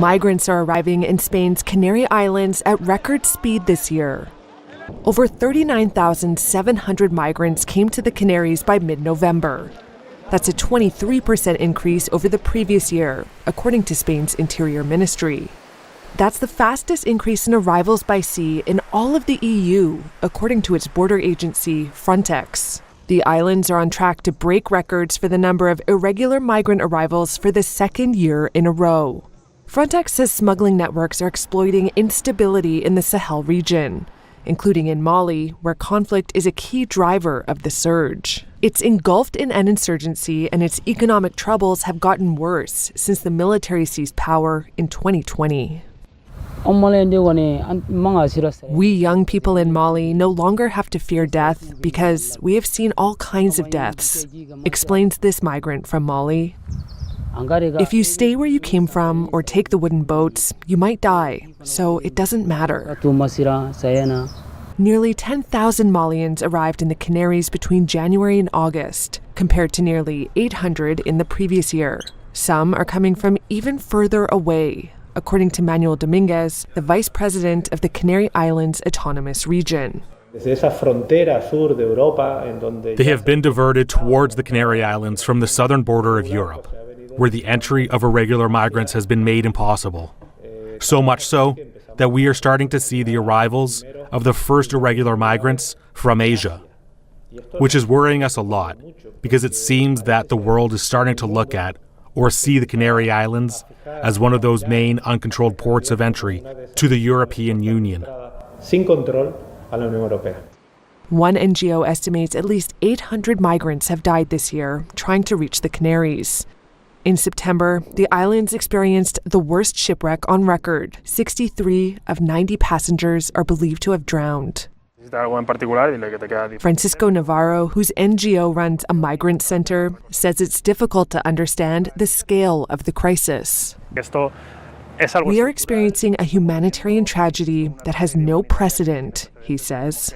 Migrants are arriving in Spain's Canary Islands at record speed this year. Over 39,700 migrants came to the Canaries by mid-November. That's a 23% increase over the previous year, according to Spain's Interior Ministry. That's the fastest increase in arrivals by sea in all of the EU, according to its border agency, Frontex. The islands are on track to break records for the number of irregular migrant arrivals for the second year in a row. Frontex says smuggling networks are exploiting instability in the Sahel region, including in Mali, where conflict is a key driver of the surge. It's engulfed in an insurgency, and its economic troubles have gotten worse since the military seized power in 2020. We young people in Mali no longer have to fear death because we have seen all kinds of deaths, explains this migrant from Mali. If you stay where you came from or take the wooden boats, you might die, so it doesn't matter. Nearly 10,000 Malians arrived in the Canaries between January and August, compared to nearly 800 in the previous year. Some are coming from even further away, according to Manuel Dominguez, the vice president of the Canary Islands Autonomous Region. They have been diverted towards the Canary Islands from the southern border of Europe, where the entry of irregular migrants has been made impossible. So much so that we are starting to see the arrivals of the first irregular migrants from Asia, which is worrying us a lot because it seems that the world is starting to look at or see the Canary Islands as one of those main uncontrolled ports of entry to the European Union. One NGO estimates at least 800 migrants have died this year trying to reach the Canaries. In September, the islands experienced the worst shipwreck on record. 63 of 90 passengers are believed to have drowned. Francisco Navarro, whose NGO runs a migrant center, says it's difficult to understand the scale of the crisis. We are experiencing a humanitarian tragedy that has no precedent, he says.